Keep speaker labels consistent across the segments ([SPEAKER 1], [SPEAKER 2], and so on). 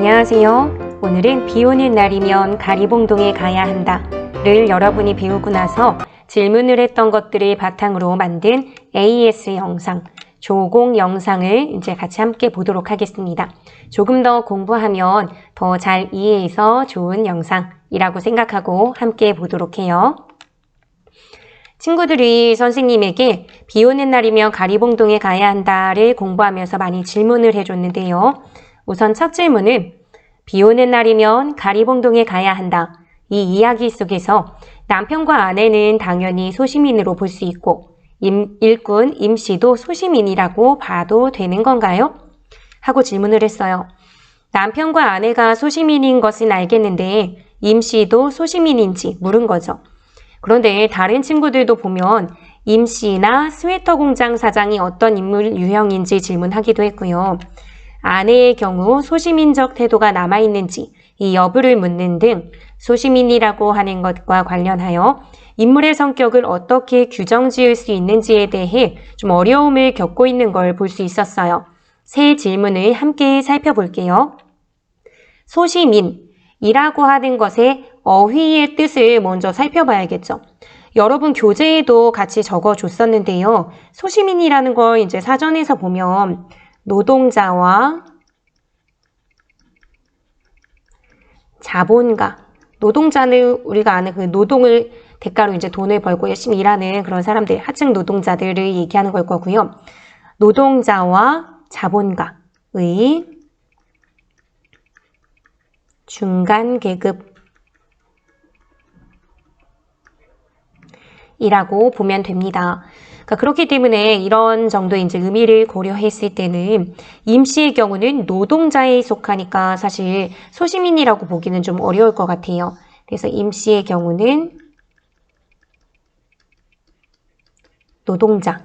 [SPEAKER 1] 안녕하세요. 오늘은 비 오는 날이면 가리봉동에 가야 한다를 여러분이 배우고 나서 질문을 했던 것들을 바탕으로 만든 AS 영상, 조공 영상을 이제 같이 함께 보도록 하겠습니다. 조금 더 공부하면 더 잘 이해해서 좋은 영상이라고 생각하고 함께 보도록 해요. 친구들이 선생님에게 비 오는 날이면 가리봉동에 가야 한다를 공부하면서 많이 질문을 해줬는데요. 우선 첫 질문은 비 오는 날이면 가리봉동에 가야 한다. 이 이야기 속에서 남편과 아내는 당연히 소시민으로 볼 수 있고 일꾼 임씨도 소시민이라고 봐도 되는 건가요? 하고 질문을 했어요. 남편과 아내가 소시민인 것은 알겠는데 임씨도 소시민인지 물은 거죠. 그런데 다른 친구들도 보면 임씨나 스웨터 공장 사장이 어떤 인물 유형인지 질문하기도 했고요. 아내의 경우 소시민적 태도가 남아있는지 이 여부를 묻는 등 소시민이라고 하는 것과 관련하여 인물의 성격을 어떻게 규정 지을 수 있는지에 대해 좀 어려움을 겪고 있는 걸 볼 수 있었어요. 세 질문을 함께 살펴볼게요. 소시민이라고 하는 것의 어휘의 뜻을 먼저 살펴봐야겠죠. 여러분 교재에도 같이 적어줬었는데요. 소시민이라는 걸 이제 사전에서 보면 노동자와 자본가, 노동자는 우리가 아는 그 노동을 대가로 이제 돈을 벌고 열심히 일하는 그런 사람들, 하층 노동자들을 얘기하는 걸 거고요. 노동자와 자본가의 중간 계급이라고 보면 됩니다. 그러니까 그렇기 때문에 이런 정도의 이제 의미를 고려했을 때는 임씨의 경우는 노동자에 속하니까 사실 소시민이라고 보기는 좀 어려울 것 같아요. 그래서 임씨의 경우는 노동자로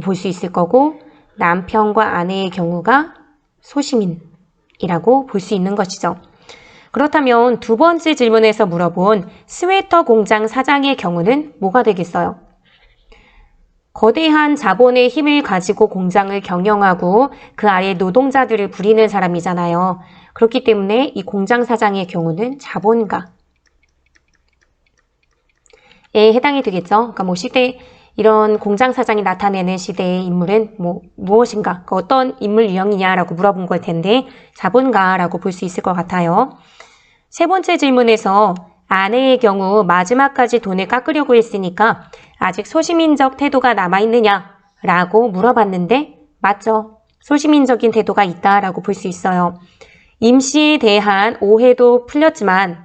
[SPEAKER 1] 볼 수 있을 거고 남편과 아내의 경우가 소시민이라고 볼 수 있는 것이죠. 그렇다면 두 번째 질문에서 물어본 스웨터 공장 사장의 경우는 뭐가 되겠어요? 거대한 자본의 힘을 가지고 공장을 경영하고 그 아래 노동자들을 부리는 사람이잖아요. 그렇기 때문에 이 공장 사장의 경우는 자본가에 해당이 되겠죠. 그러니까 뭐 시대 이런 공장 사장이 나타내는 시대의 인물은 무엇인가? 그러니까 어떤 인물 유형이냐라고 물어본 걸 텐데 자본가라고 볼 수 있을 것 같아요. 세 번째 질문에서 아내의 경우 마지막까지 돈을 깎으려고 했으니까 아직 소시민적 태도가 남아있느냐라고 물어봤는데 맞죠? 소시민적인 태도가 있다라고 볼 수 있어요. 임씨에 대한 오해도 풀렸지만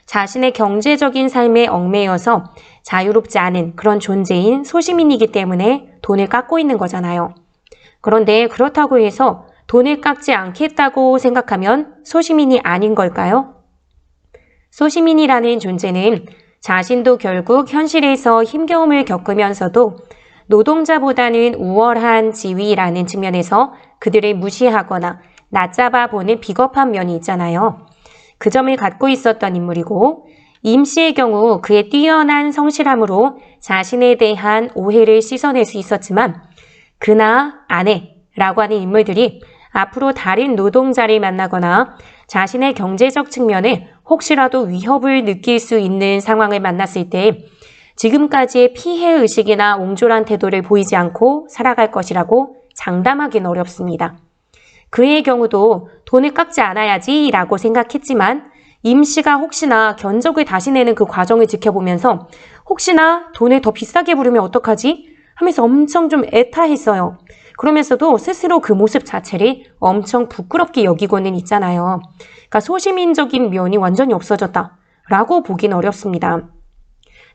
[SPEAKER 1] 자신의 경제적인 삶에 얽매여서 자유롭지 않은 그런 존재인 소시민이기 때문에 돈을 깎고 있는 거잖아요. 그런데 그렇다고 해서 돈을 깎지 않겠다고 생각하면 소시민이 아닌 걸까요? 소시민이라는 존재는 자신도 결국 현실에서 힘겨움을 겪으면서도 노동자보다는 우월한 지위라는 측면에서 그들을 무시하거나 낮잡아 보는 비겁한 면이 있잖아요. 그 점을 갖고 있었던 인물이고 임씨의 경우 그의 뛰어난 성실함으로 자신에 대한 오해를 씻어낼 수 있었지만 그나 아내라고 하는 인물들이 앞으로 다른 노동자를 만나거나 자신의 경제적 측면에 혹시라도 위협을 느낄 수 있는 상황을 만났을 때 지금까지의 피해의식이나 옹졸한 태도를 보이지 않고 살아갈 것이라고 장담하기는 어렵습니다. 그의 경우도 돈을 깎지 않아야지 라고 생각했지만 임씨가 혹시나 견적을 다시 내는 그 과정을 지켜보면서 혹시나 돈을 더 비싸게 부르면 어떡하지? 하면서 엄청 좀 애타했어요. 그러면서도 스스로 그 모습 자체를 엄청 부끄럽게 여기고는 있잖아요. 그러니까 소시민적인 면이 완전히 없어졌다라고 보기는 어렵습니다.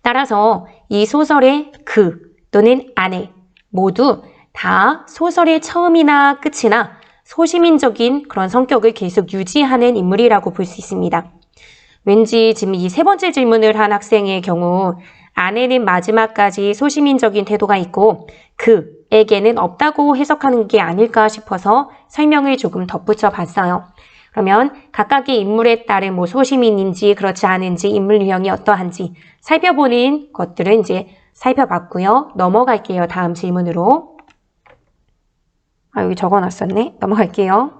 [SPEAKER 1] 따라서 이 소설의 그 또는 아내 모두 다 소설의 처음이나 끝이나 소시민적인 그런 성격을 계속 유지하는 인물이라고 볼 수 있습니다. 왠지 지금 이 세 번째 질문을 한 학생의 경우 아내는 마지막까지 소시민적인 태도가 있고 그에게는 없다고 해석하는 게 아닐까 싶어서 설명을 조금 덧붙여 봤어요. 그러면 각각의 인물에 따른 소시민인지 그렇지 않은지 인물 유형이 어떠한지 살펴보는 것들은 이제 살펴봤고요. 넘어갈게요. 다음 질문으로. 여기 적어놨었네. 넘어갈게요.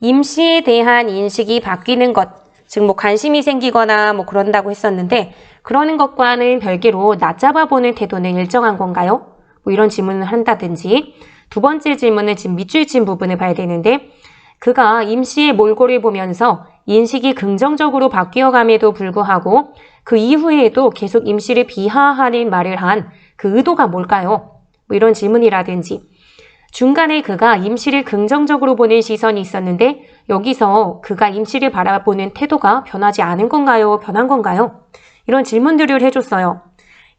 [SPEAKER 1] 임시에 대한 인식이 바뀌는 것, 즉 뭐 관심이 생기거나 뭐 그런다고 했었는데 그러는 것과는 별개로 낮잡아 보는 태도는 일정한 건가요? 뭐 이런 질문을 한다든지 두 번째 질문은 지금 밑줄 친 부분을 봐야 되는데 그가 임시의 몰골을 보면서 인식이 긍정적으로 바뀌어감에도 불구하고 그 이후에도 계속 임시를 비하하는 말을 한 그 의도가 뭘까요? 뭐 이런 질문이라든지 중간에 그가 임시를 긍정적으로 보는 시선이 있었는데 여기서 그가 임시를 바라보는 태도가 변하지 않은 건가요? 변한 건가요? 이런 질문들을 해줬어요.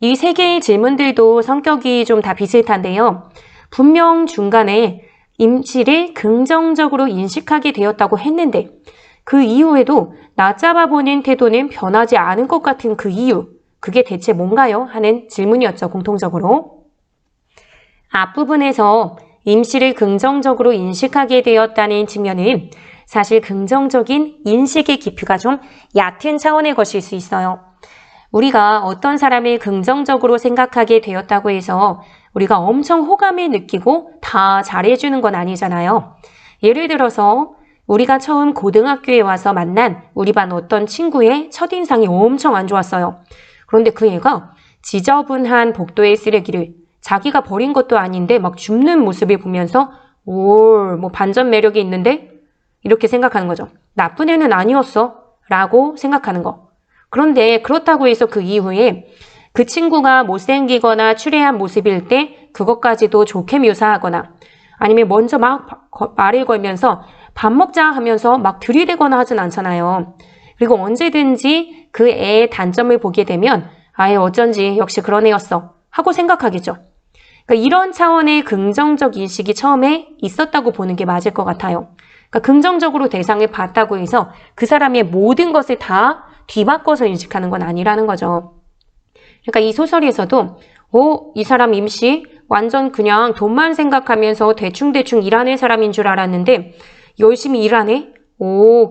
[SPEAKER 1] 이 세 개의 질문들도 성격이 좀 다 비슷한데요. 분명 중간에 임시를 긍정적으로 인식하게 되었다고 했는데 그 이후에도 낮잡아 보는 태도는 변하지 않은 것 같은 그 이유, 그게 대체 뭔가요? 하는 질문이었죠, 공통적으로. 앞부분에서 임시를 긍정적으로 인식하게 되었다는 측면은 사실 긍정적인 인식의 깊이가 좀 얕은 차원의 것일 수 있어요. 우리가 어떤 사람을 긍정적으로 생각하게 되었다고 해서 우리가 엄청 호감을 느끼고 다 잘해주는 건 아니잖아요. 예를 들어서 우리가 처음 고등학교에 와서 만난 우리 반 어떤 친구의 첫인상이 엄청 안 좋았어요. 그런데 그 애가 지저분한 복도의 쓰레기를 자기가 버린 것도 아닌데 막 줍는 모습을 보면서 뭐 반전 매력이 있는데? 이렇게 생각하는 거죠. 나쁜 애는 아니었어 라고 생각하는 거. 그런데 그렇다고 해서 그 이후에 그 친구가 못생기거나 추레한 모습일 때 그것까지도 좋게 묘사하거나 아니면 먼저 막 말을 걸면서 밥 먹자 하면서 막 들이대거나 하진 않잖아요. 그리고 언제든지 그 애의 단점을 보게 되면 아예 어쩐지 역시 그런 애였어 하고 생각하겠죠. 그러니까 이런 차원의 긍정적 인식이 처음에 있었다고 보는 게 맞을 것 같아요. 그러니까 긍정적으로 대상을 봤다고 해서 그 사람의 모든 것을 다 뒤바꿔서 인식하는 건 아니라는 거죠. 그러니까 이 소설에서도 이 사람 임시 완전 그냥 돈만 생각하면서 대충대충 일하는 사람인 줄 알았는데 열심히 일하네?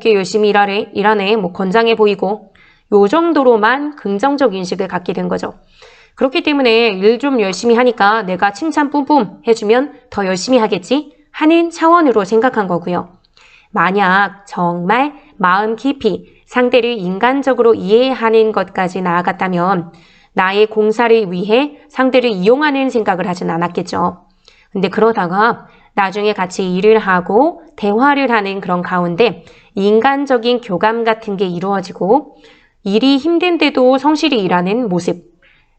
[SPEAKER 1] 꽤 열심히 일하네. 뭐 건장해 보이고 요 정도로만 긍정적 인식을 갖게 된 거죠. 그렇기 때문에 일 좀 열심히 하니까 내가 칭찬 뿜뿜 해주면 더 열심히 하겠지 하는 차원으로 생각한 거고요. 만약 정말 마음 깊이 상대를 인간적으로 이해하는 것까지 나아갔다면 나의 공사를 위해 상대를 이용하는 생각을 하진 않았겠죠. 근데 그러다가 나중에 같이 일을 하고 대화를 하는 그런 가운데 인간적인 교감 같은 게 이루어지고 일이 힘든데도 성실히 일하는 모습,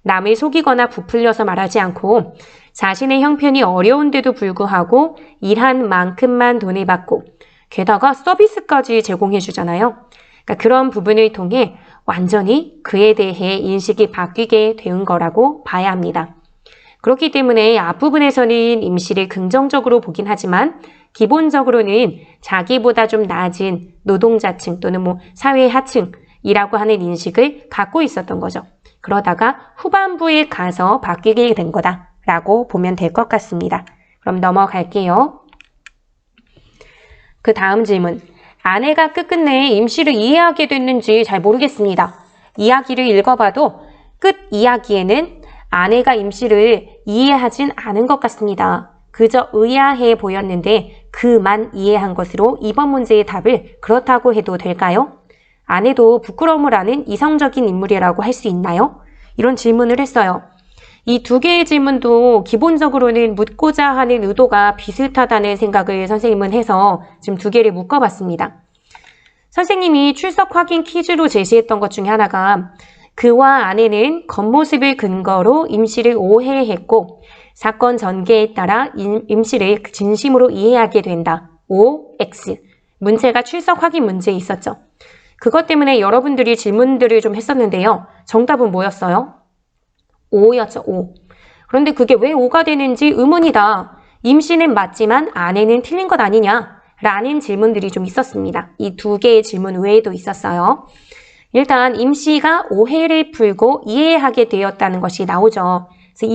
[SPEAKER 1] 남을 속이거나 부풀려서 말하지 않고 자신의 형편이 어려운데도 불구하고 일한 만큼만 돈을 받고 게다가 서비스까지 제공해 주잖아요. 그러니까 그런 부분을 통해 완전히 그에 대해 인식이 바뀌게 된 거라고 봐야 합니다. 그렇기 때문에 앞부분에서는 임시를 긍정적으로 보긴 하지만 기본적으로는 자기보다 좀 낮은 노동자층 또는 뭐 사회 하층이라고 하는 인식을 갖고 있었던 거죠. 그러다가 후반부에 가서 바뀌게 된 거다라고 보면 될 것 같습니다. 그럼 넘어갈게요. 그 다음 질문. 아내가 끝끝내 임시를 이해하게 됐는지 잘 모르겠습니다. 이야기를 읽어봐도 끝 이야기에는 아내가 임시를 이해하진 않은 것 같습니다. 그저 의아해 보였는데 그만 이해한 것으로 이번 문제의 답을 그렇다고 해도 될까요? 아내도 부끄러움을 아는 이성적인 인물이라고 할 수 있나요? 이런 질문을 했어요. 이 두 개의 질문도 기본적으로는 묻고자 하는 의도가 비슷하다는 생각을 선생님은 해서 지금 두 개를 묶어봤습니다. 선생님이 출석 확인 퀴즈로 제시했던 것 중에 하나가 그와 아내는 겉모습을 근거로 임시를 오해했고 사건 전개에 따라 임시를 진심으로 이해하게 된다. OX. 문제가 출석 확인 문제에 있었죠. 그것 때문에 여러분들이 질문들을 좀 했었는데요. 정답은 뭐였어요? O였죠. O. 그런데 그게 왜 O가 되는지 의문이다. 임시는 맞지만 아내는 틀린 것 아니냐? 라는 질문들이 좀 있었습니다. 이 두 개의 질문 외에도 있었어요. 일단 임시가 오해를 풀고 이해하게 되었다는 것이 나오죠. 그래서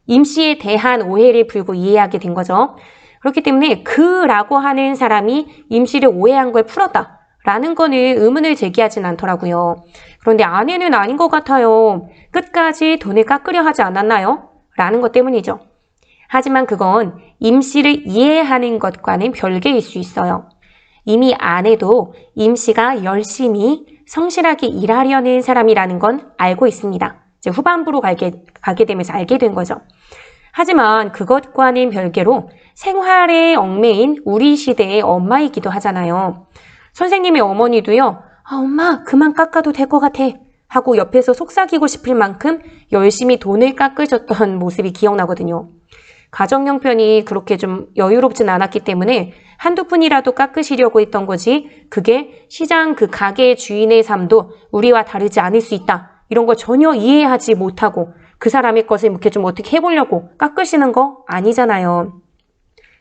[SPEAKER 1] 임시에 대한 오해를 풀고 이해하게 된 거죠. 그렇기 때문에 그라고 하는 사람이 임시를 오해한 걸 풀었다. 라는 거는 의문을 제기하진 않더라고요. 그런데 아내는 아닌 것 같아요. 끝까지 돈을 깎으려 하지 않았나요? 라는 것 때문이죠. 하지만 그건 임 씨를 이해하는 것과는 별개일 수 있어요. 이미 아내도 임 씨가 열심히 성실하게 일하려는 사람이라는 건 알고 있습니다. 이제 후반부로 가게 되면서 알게 된 거죠. 하지만 그것과는 별개로 생활에 얽매인 우리 시대의 엄마이기도 하잖아요. 선생님의 어머니도요. 아, 엄마 그만 깎아도 될 것 같아 하고 옆에서 속삭이고 싶을 만큼 열심히 돈을 깎으셨던 모습이 기억나거든요. 가정 형편이 그렇게 좀 여유롭진 않았기 때문에 한두 푼이라도 깎으시려고 했던 거지, 그게 시장 그 가게 주인의 삶도 우리와 다르지 않을 수 있다, 이런 거 전혀 이해하지 못하고 그 사람의 것을 이렇게 좀 어떻게 해보려고 깎으시는 거 아니잖아요.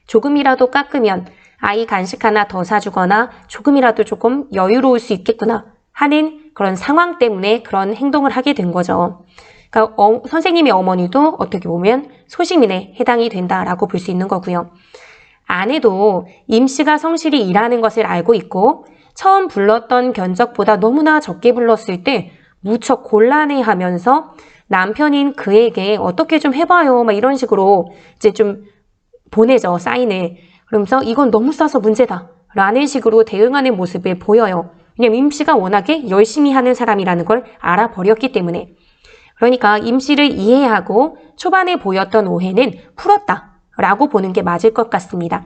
[SPEAKER 1] 조금이라도 깎으면 아이 간식 하나 더 사주거나 조금이라도 조금 여유로울 수 있겠구나 하는 그런 상황 때문에 그런 행동을 하게 된 거죠. 그러니까 선생님의 어머니도 어떻게 보면 소시민에 해당이 된다라고 볼 수 있는 거고요. 아내도 임 씨가 성실히 일하는 것을 알고 있고 처음 불렀던 견적보다 너무나 적게 불렀을 때 무척 곤란해하면서 남편인 그에게 어떻게 좀 해봐요 막 이런 식으로 이제 좀 보내죠, 사인을. 그러면서 이건 너무 싸서 문제다 라는 식으로 대응하는 모습을 보여요. 왜냐면 임 씨가 워낙에 열심히 하는 사람이라는 걸 알아버렸기 때문에. 그러니까 임 씨를 이해하고 초반에 보였던 오해는 풀었다 라고 보는 게 맞을 것 같습니다.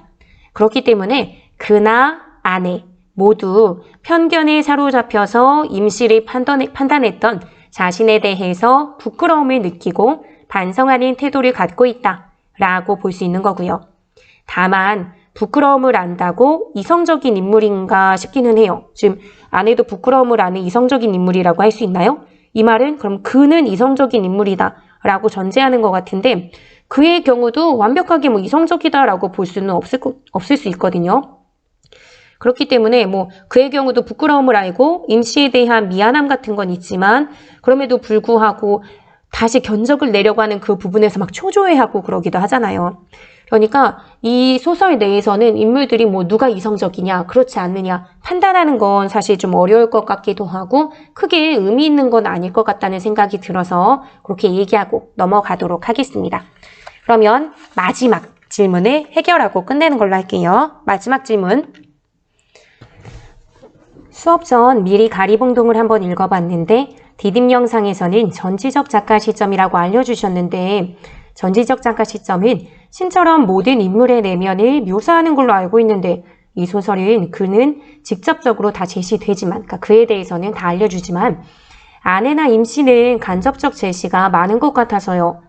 [SPEAKER 1] 그렇기 때문에 그나 아내 모두 편견에 사로잡혀서 임 씨를 판단했던 자신에 대해서 부끄러움을 느끼고 반성하는 태도를 갖고 있다 라고 볼 수 있는 거고요. 다만 부끄러움을 안다고 이성적인 인물인가 싶기는 해요. 지금 아내도 부끄러움을 아는 이성적인 인물이라고 할 수 있나요? 이 말은 그럼 그는 이성적인 인물이다 라고 전제하는 것 같은데, 그의 경우도 완벽하게 뭐 이성적이다라고 볼 수는 없을 수 있거든요. 그렇기 때문에 뭐 그의 경우도 부끄러움을 알고 임 씨에 대한 미안함 같은 건 있지만 그럼에도 불구하고 다시 견적을 내려고 하는 그 부분에서 막 초조해하고 그러기도 하잖아요. 그러니까 이 소설 내에서는 인물들이 뭐 누가 이성적이냐 그렇지 않느냐 판단하는 건 사실 좀 어려울 것 같기도 하고 크게 의미 있는 건 아닐 것 같다는 생각이 들어서 그렇게 얘기하고 넘어가도록 하겠습니다. 그러면 마지막 질문을 해결하고 끝내는 걸로 할게요. 마지막 질문. 수업 전 미리 가리봉동을 한번 읽어봤는데 디딤 영상에서는 전지적 작가 시점이라고 알려주셨는데, 전지적 작가 시점은 신처럼 모든 인물의 내면을 묘사하는 걸로 알고 있는데 이 소설은 그는 직접적으로 다 제시되지만, 그러니까 그에 대해서는 다 알려주지만 아내나 임 씨는 간접적 제시가 많은 것 같아서요.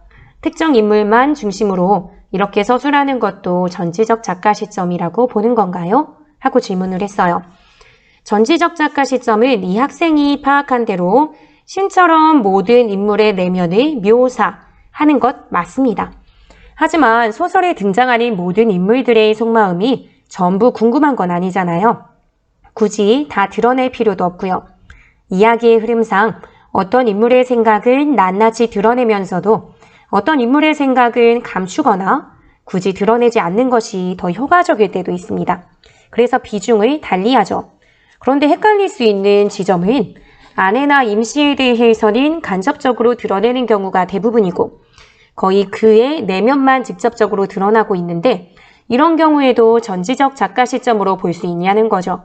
[SPEAKER 1] 특정 인물만 중심으로 이렇게 서술하는 것도 전지적 작가 시점이라고 보는 건가요? 하고 질문을 했어요. 전지적 작가 시점은 이 학생이 파악한 대로 신처럼 모든 인물의 내면을 묘사하는 것 맞습니다. 하지만 소설에 등장하는 모든 인물들의 속마음이 전부 궁금한 건 아니잖아요. 굳이 다 드러낼 필요도 없고요. 이야기의 흐름상 어떤 인물의 생각은 낱낱이 드러내면서도 어떤 인물의 생각은 감추거나 굳이 드러내지 않는 것이 더 효과적일 때도 있습니다. 그래서 비중을 달리하죠. 그런데 헷갈릴 수 있는 지점은 아내나 임 씨에 대해서는 간접적으로 드러내는 경우가 대부분이고 거의 그의 내면만 직접적으로 드러나고 있는데, 이런 경우에도 전지적 작가 시점으로 볼 수 있냐는 거죠.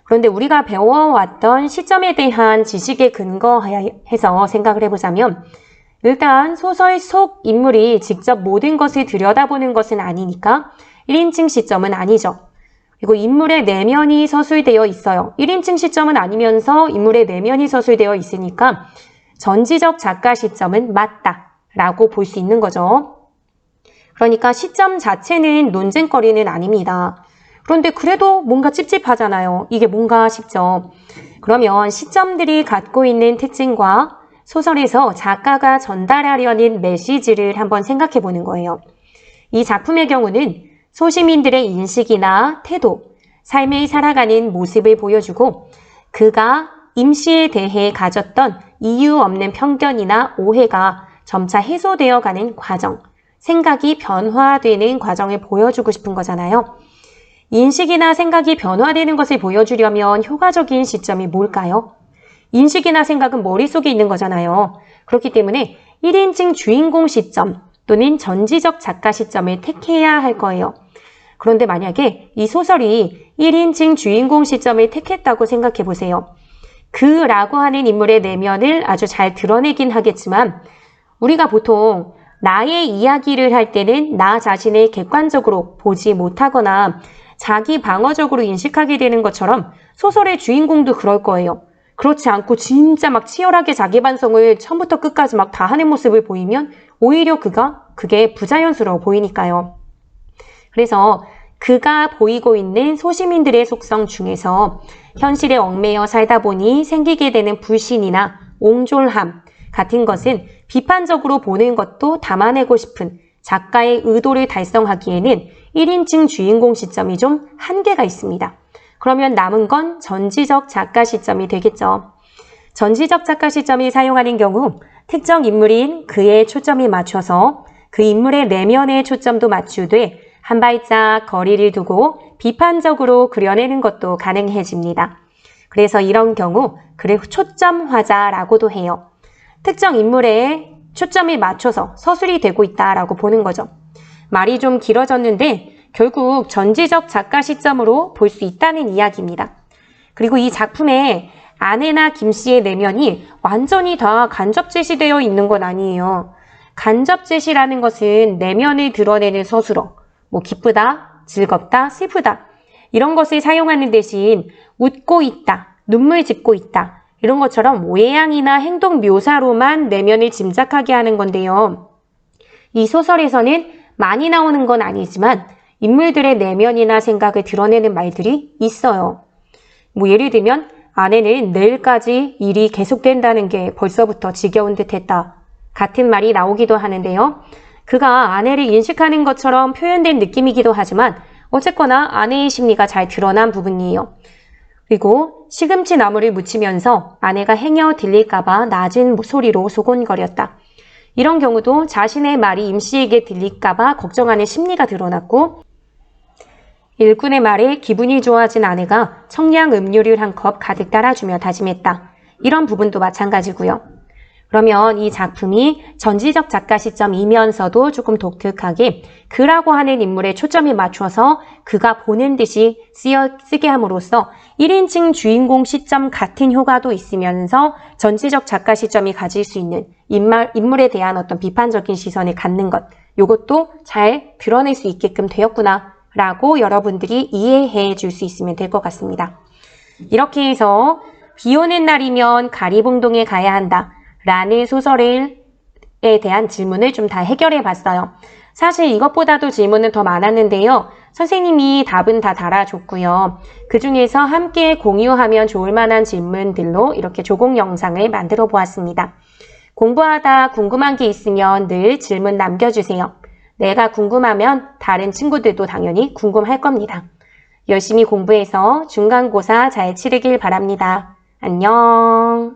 [SPEAKER 1] 그런데 우리가 배워왔던 시점에 대한 지식에 근거해서 생각을 해보자면, 일단 소설 속 인물이 직접 모든 것을 들여다보는 것은 아니니까 1인칭 시점은 아니죠. 그리고 인물의 내면이 서술되어 있어요. 1인칭 시점은 아니면서 인물의 내면이 서술되어 있으니까 전지적 작가 시점은 맞다라고 볼 수 있는 거죠. 그러니까 시점 자체는 논쟁거리는 아닙니다. 그런데 그래도 뭔가 찝찝하잖아요. 이게 뭔가 싶죠. 그러면 시점들이 갖고 있는 특징과 소설에서 작가가 전달하려는 메시지를 한번 생각해 보는 거예요. 이 작품의 경우는 소시민들의 인식이나 태도, 삶을 살아가는 모습을 보여주고 그가 임 씨에 대해 가졌던 이유 없는 편견이나 오해가 점차 해소되어 가는 과정, 생각이 변화되는 과정을 보여주고 싶은 거잖아요. 인식이나 생각이 변화되는 것을 보여주려면 효과적인 시점이 뭘까요? 인식이나 생각은 머릿속에 있는 거잖아요. 그렇기 때문에 1인칭 주인공 시점, 또는 전지적 작가 시점을 택해야 할 거예요. 그런데 만약에 이 소설이 1인칭 주인공 시점을 택했다고 생각해 보세요. 그라고 하는 인물의 내면을 아주 잘 드러내긴 하겠지만 우리가 보통 나의 이야기를 할 때는 나 자신을 객관적으로 보지 못하거나 자기 방어적으로 인식하게 되는 것처럼 소설의 주인공도 그럴 거예요. 그렇지 않고 진짜 막 치열하게 자기 반성을 처음부터 끝까지 막 다 하는 모습을 보이면 오히려 그게 부자연스러워 보이니까요. 그래서 그가 보이고 있는 소시민들의 속성 중에서 현실에 얽매여 살다 보니 생기게 되는 불신이나 옹졸함 같은 것은 비판적으로 보는 것도 담아내고 싶은 작가의 의도를 달성하기에는 1인칭 주인공 시점이 좀 한계가 있습니다. 그러면 남은 건 전지적 작가 시점이 되겠죠. 전지적 작가 시점이 사용하는 경우 특정 인물인 그에 초점이 맞춰서 그 인물의 내면에 초점도 맞추되 한 발짝 거리를 두고 비판적으로 그려내는 것도 가능해집니다. 그래서 이런 경우 그를 초점화자라고도 해요. 특정 인물에 초점이 맞춰서 서술이 되고 있다라고 보는 거죠. 말이 좀 길어졌는데 결국 전지적 작가 시점으로 볼 수 있다는 이야기입니다. 그리고 이 작품에 아내나 김 씨의 내면이 완전히 다 간접 제시되어 있는 건 아니에요. 간접 제시라는 것은 내면을 드러내는 서술어, 기쁘다, 즐겁다, 슬프다 이런 것을 사용하는 대신 웃고 있다, 눈물 짓고 있다 이런 것처럼 외양이나 행동 묘사로만 내면을 짐작하게 하는 건데요. 이 소설에서는 많이 나오는 건 아니지만 인물들의 내면이나 생각을 드러내는 말들이 있어요. 예를 들면 아내는 내일까지 일이 계속된다는 게 벌써부터 지겨운 듯 했다 같은 말이 나오기도 하는데요. 그가 아내를 인식하는 것처럼 표현된 느낌이기도 하지만 어쨌거나 아내의 심리가 잘 드러난 부분이에요. 그리고 시금치 나무를 묻히면서 아내가 행여 들릴까봐 낮은 소리로 소곤거렸다. 이런 경우도 자신의 말이 임 씨에게 들릴까봐 걱정하는 심리가 드러났고 일꾼의 말에 기분이 좋아진 아내가 청량 음료를 한 컵 가득 따라주며 다짐했다. 이런 부분도 마찬가지고요. 그러면 이 작품이 전지적 작가 시점이면서도 조금 독특하게 그라고 하는 인물에 초점이 맞춰서 그가 보는 듯이 쓰게 함으로써 1인칭 주인공 시점 같은 효과도 있으면서 전지적 작가 시점이 가질 수 있는 인물에 대한 어떤 비판적인 시선을 갖는 것, 이것도 잘 드러낼 수 있게끔 되었구나 라고 여러분들이 이해해 줄 수 있으면 될 것 같습니다. 이렇게 해서 비 오는 날이면 가리봉동에 가야 한다 라는 소설에 대한 질문을 좀 다 해결해 봤어요. 사실 이것보다도 질문은 더 많았는데요. 선생님이 답은 다 달아줬고요. 그 중에서 함께 공유하면 좋을 만한 질문들로 이렇게 조공 영상을 만들어 보았습니다. 공부하다 궁금한 게 있으면 늘 질문 남겨주세요. 내가 궁금하면 다른 친구들도 당연히 궁금할 겁니다. 열심히 공부해서 중간고사 잘 치르길 바랍니다. 안녕.